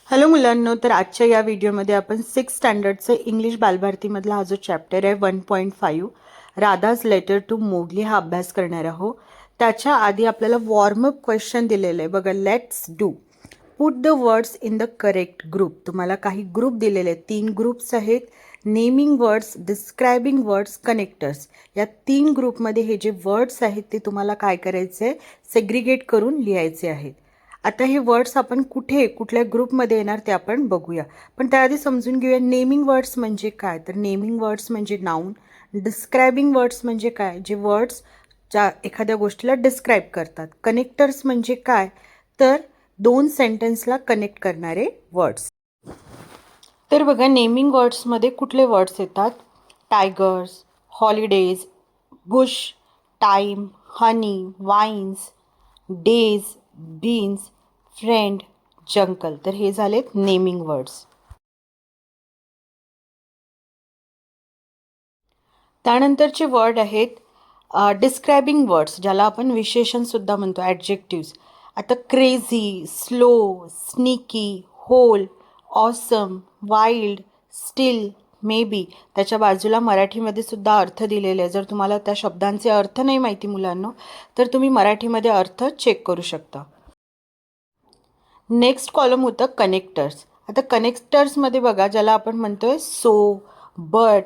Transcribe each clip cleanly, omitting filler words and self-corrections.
Hello मुलांनो, तर आजच्या या व्हिडिओमध्ये आपण 6th स्टँडर्डचं इंग्लिश बालभारतीमधला हा जो चॅप्टर आहे 1.5 राधाज लेटर टू मोगली हा अभ्यास करणार आहोत. त्याच्या आधी आपल्याला वॉर्मअप क्वेश्चन दिलेलं आहे बघा. Let's do put the words in the correct group. तुम्हाला काही ग्रुप दिलेले आहेत, 3 ग्रुप्स आहेत. Naming words, describing words, connectors. या 3 ग्रुपमध्ये हे जे वर्ड्स आहेत ते तुम्हाला काय करायचे आहे, सेग्रिगेट करून लिहायचे आहेत. आता हे वर्ड्स आपण कुठल्या ग्रुपमध्ये येणार ते आपण बघूया. पण त्याआधी समजून घेऊया नेमिंग वर्ड्स म्हणजे काय. तर नेमिंग वर्ड्स म्हणजे नाऊन. डिस्क्रायबिंग वर्ड्स म्हणजे काय, जे वर्ड्स ज्या एखाद्या गोष्टीला डिस्क्राईब करतात. कनेक्टर्स म्हणजे काय, तर 2 सेंटेन्सला कनेक्ट करणारे वर्ड्स. तर बघा, नेमिंग वर्ड्समध्ये कुठले वर्ड्स येतात. Tigers, holidays, bush, time, honey, vines, days, beans, friend, jungle. तर हे झालेत नेमिंग वर्ड्स. त्यानंतरचे वर्ड आहेत डिस्क्रायबिंग वर्ड्स, ज्याला आपण विशेषणसुद्धा म्हणतो, ॲडजेक्टिव्स. आता crazy, slow, sneaky, whole, awesome, wild, still, maybe. त्याच्या बाजूला मराठीमध्ये सुद्धा अर्थ दिलेले आहे. जर तुम्हाला त्या शब्दांचे अर्थ नाही माहिती मुलांनो, तर तुम्ही मराठीमध्ये अर्थ चेक करू शकता. नेक्स्ट कॉलम होतं कनेक्टर्स. आता कनेक्टर्समध्ये बघा, ज्याला आपण म्हणतोय सो, बट,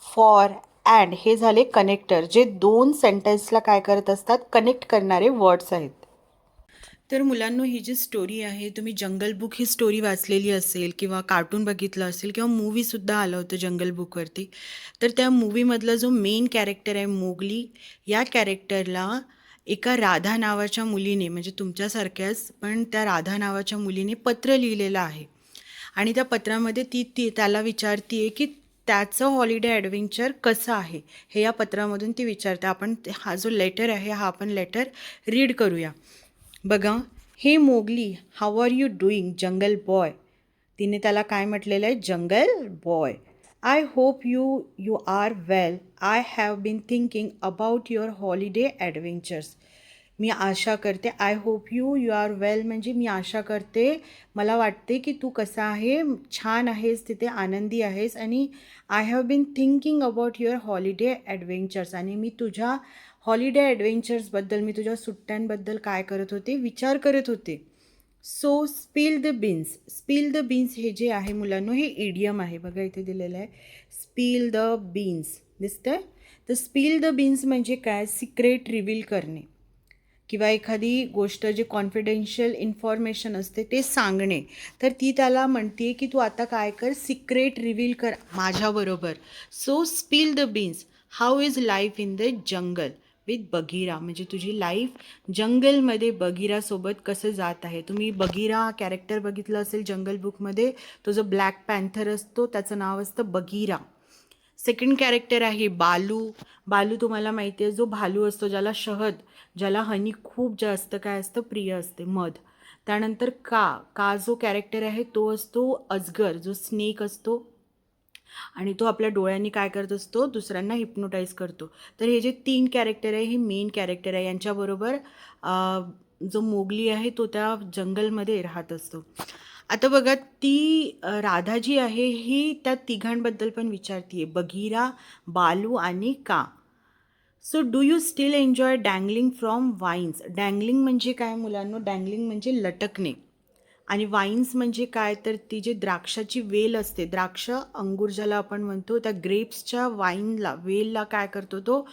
फॉर, अँड, हे झाले कनेक्टर, जे 2 सेंटेन्सला काय करत असतात, कनेक्ट करणारे वर्ड्स आहेत. तर मुलांनो, ही जी स्टोरी आहे, तुम्ही जंगल बुक ही स्टोरी वाचलेली असेल किंवा कार्टून बघितलं असेल किंवा मूवीसुद्धा आलं होतं जंगल बुकवरती. तर त्या मूवीमधला जो मेन कॅरेक्टर आहे मोगली, या कॅरेक्टरला एका राधा नावाच्या मुलीने, म्हणजे तुमच्यासारख्याच पण त्या राधा नावाच्या मुलीने पत्र लिहिलेलं आहे. आणि त्या पत्रामध्ये ती त्याला विचारते की त्याचं हॉलिडे ॲडव्हेंचर कसं आहे, हे या पत्रामधून ती विचारते. आपण हा जो लेटर आहे हा आपण लेटर रीड करूया. बघा, हे Mowgli, how are you doing jungle boy. तिने त्याला काय म्हटलेलं आहे, jungle boy. I hope you you are well. I have been thinking about your holiday adventures. मी आशा करते, I hope you you are well म्हणजे मी आशा करते, मला वाटते की तू कसा आहे, छान आहेस, तिथे आनंदी आहेस. आणि I have been thinking about your holiday adventures, आणि मी तुझ्या हॉलिडे ॲडव्हेंचर्सबद्दल, मी तुझ्या सुट्ट्यांबद्दल काय करत होते, विचार करत होते. So spill the beans. Spill the beans हे जे आहे मुलांनो, हे इडियम आहे. बघा इथे दिलेलं आहे, स्पिल द बीन्स, दिसतंय. तर स्पिल द बीन्स म्हणजे काय, सिक्रेट रिव्हील करणे किंवा एखादी गोष्ट जे कॉन्फिडेन्शियल इन्फॉर्मेशन असते ते सांगणे. तर ती त्याला म्हणते की तू आता काय कर, सिक्रेट रिव्हील कर माझ्याबरोबर. So spill the beans. How is life in the jungle with Bagheera. म्हणजे तुझी लाईफ जंगलमध्ये बघीरासोबत कसं जात आहे. तुम्ही बघीरा कॅरेक्टर बघितलं असेल जंगल बुकमध्ये, तो जो ब्लॅक पॅन्थर असतो त्याचं नाव असतं बघीरा. सेकंड कॅरेक्टर आहे बालू. बालू तुम्हाला माहिती आहे, जो भालू असतो, ज्याला हनी खूप जास्त काय असतं, प्रिय असते, मध. त्यानंतर का जो कॅरेक्टर आहे तो असतो अजगर, जो स्नेक असतो, आणि तो आपल्या डोळ्यांनी काय करत असतो, दुसऱ्यांना हिप्नोटाईज करतो. तर हे जे 3 कॅरेक्टर आहे, हे मेन कॅरेक्टर आहे. यांच्याबरोबर जो मोगली आहे तो त्या जंगलमध्ये राहत असतो. आता बघा, ती राधा जी आहे ही त्या तिघांबद्दल पण विचारते, बघीरा, बालू आणि Kaa. So do you still enjoy dangling from vines. Dangling म्हणजे काय मुलांनो, डँगलिंग म्हणजे लटकणे. आणि वाईन्स म्हणजे काय, तर ती जी द्राक्षाची वेल असते, द्राक्ष अंगूर ज्याला आपण म्हणतो, त्या ग्रेप्सच्या वेलला काय करतो, तो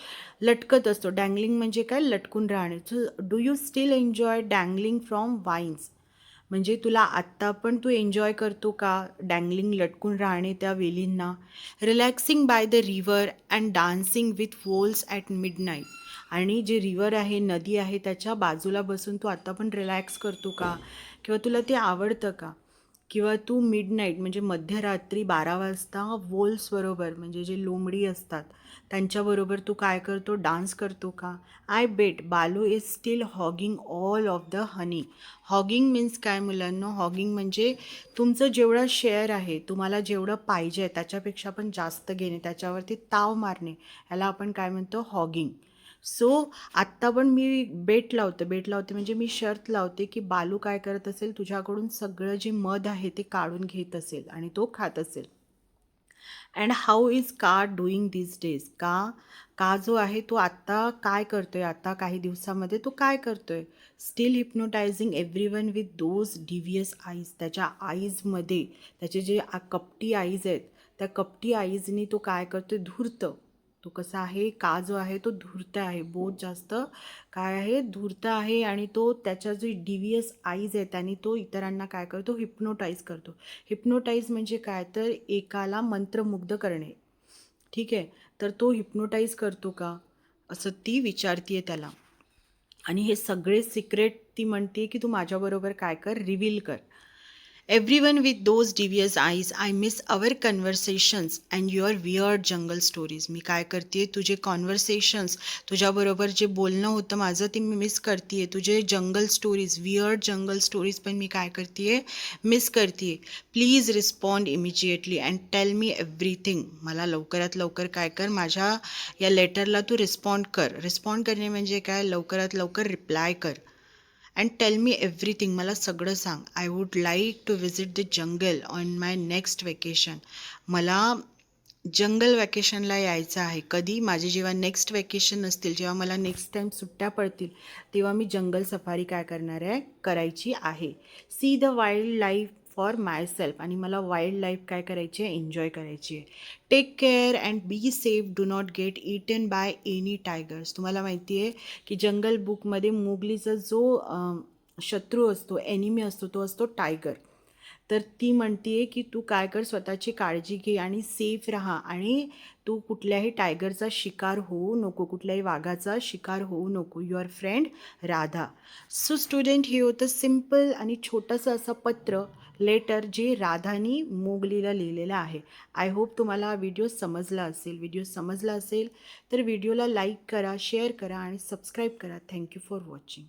लटकत असतो. डँगलिंग म्हणजे काय, लटकून राहणे. So do you still enjoy dangling from vines, म्हणजे तुला आत्ता पण तू एन्जॉय करतो का डँगलिंग, लटकून राहणे त्या वेलींना. Relaxing by the river and dancing with wolves at midnight. आणि जे रिव्हर आहे, नदी आहे, त्याच्या बाजूला बसून तू आत्ता पण रिलॅक्स करतो का, किंवा तुला ते आवडतं का. किंवा तू मिडनाईट म्हणजे मध्यरात्री 12 वाजता वोल्सबरोबर, म्हणजे जे लोंबडी असतात त्यांच्याबरोबर तू काय करतो, डान्स करतो का. I bet Baloo is still hogging all of the honey. Hogging means काय मुलांनो, हॉगिंग म्हणजे तुमचं जेवढं शेअर आहे, तुम्हाला जेवढं पाहिजे त्याच्यापेक्षा पण जास्त घेणे, त्याच्यावरती ताव मारणे, याला आपण काय म्हणतो, हॉगिंग. सो आत्ता पण मी बेट लावते म्हणजे मी शर्त लावते की बालू काय करत असेल, तुझ्याकडून सगळं जे मध आहे ते काढून घेत असेल आणि तो खात असेल. अँड हाऊ इज का डुईंग दिस डेज, का जो आहे तो आत्ता काय करतोय, आता काही दिवसामध्ये तो काय करतोय. Still hypnotising every one with those devious eyes, त्याच्या आईजमध्ये त्याचे जे कपटी आईज आहेत, त्या कपटी आईजनी तो काय करतोय, धूर्त. तो कसा आहे, का जो आहे तो धूर्त आहे, बहुत जास्त काय आहे, धूर्त आहे. आणि तो त्याच्या जे डिव्हियस आईज आहेत त्यांनी तो इतरांना काय करतो, हिप्नोटाईज करतो. हिप्नोटाईज म्हणजे काय, तर एकाला मंत्रमुग्ध करणे. ठीक आहे, तर तो हिप्नोटाईज करतो का, असं ती विचारतीये त्याला. आणि हे सगळे सिक्रेट ती म्हणते की तू माझ्याबरोबर काय कर, रिव्हील कर. Everyone with those devious eyes, I miss our conversations and your weird jungle stories. मी काय करते, तुझे कॉन्व्हर्सेशन्स, तुझ्याबरोबर जे बोलणं होतं माझं ते मी मिस करते. तुझे जंगल स्टोरीज, वियर्ड जंगल स्टोरीज पण मी काय करते, मिस करते. Please respond immediately and tell me everything. मला लवकरात लवकर काय कर, माझ्या या लेटरला तू रिस्पॉन्ड कर. रिस्पॉन्ड करणे म्हणजे काय, लवकरात लवकर रिप्लाय कर. अँड टेल मी एव्हरीथिंग, मला सगळं सांग. I would like to visit the jungle on my next vacation. मला जंगल वॅकेशनला यायचं आहे. कधी, माझे जेव्हा नेक्स्ट वेकेशन असतील, जेव्हा मला नेक्स्ट टाईम सुट्ट्या पडतील, तेव्हा मी जंगल सफारी काय करणार आहे, करायची आहे. See the wild life for my self, आणि मला वाईल्ड लाईफ काय करायची आहे, एन्जॉय करायची आहे. Take care and be safe, do not get eaten by any tigers. तुम्हाला माहिती आहे की जंगल बुकमध्ये मोगलीचा जो शत्रू असतो, एनिमी असतो, तो असतो टायगर. तर ती म्हणते की तू काय कर, स्वतःची काळजी घे आणि सेफ राहा, आणि तू कुठल्याही टायगरचा शिकार होऊ नको, कुठल्याही वाघाचा शिकार होऊ नको. Your friend Radha. So student, हे होतं सिम्पल आणि छोटंसं असं पत्र, लेटर, जे राधानी मोगलीला लिहिलेलं आहे. आय होप तुम्हाला हा व्हिडिओ समजला असेल. व्हिडिओ समजला असेल तर व्हिडिओला लाईक करा, शेअर करा आणि सबस्क्राईब करा. Thank you for watching.